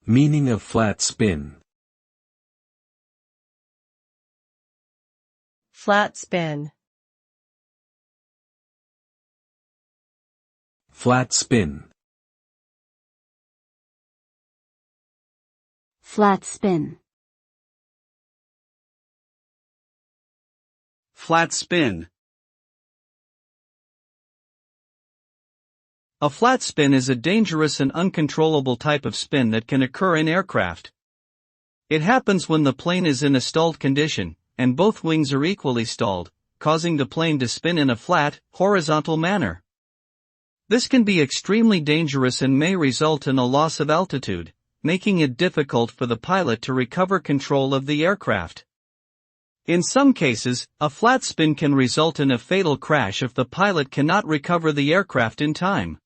Meaning of flat spin. Flat spin. Flat spin. Flat spin. Flat spin. A flat spin is a dangerous and uncontrollable type of spin that can occur in aircraft. It happens when the plane is in a stalled condition, and both wings are equally stalled, causing the plane to spin in a flat, horizontal manner. This can be extremely dangerous and may result in a loss of altitude, making it difficult for the pilot to recover control of the aircraft. In some cases, a flat spin can result in a fatal crash if the pilot cannot recover the aircraft in time.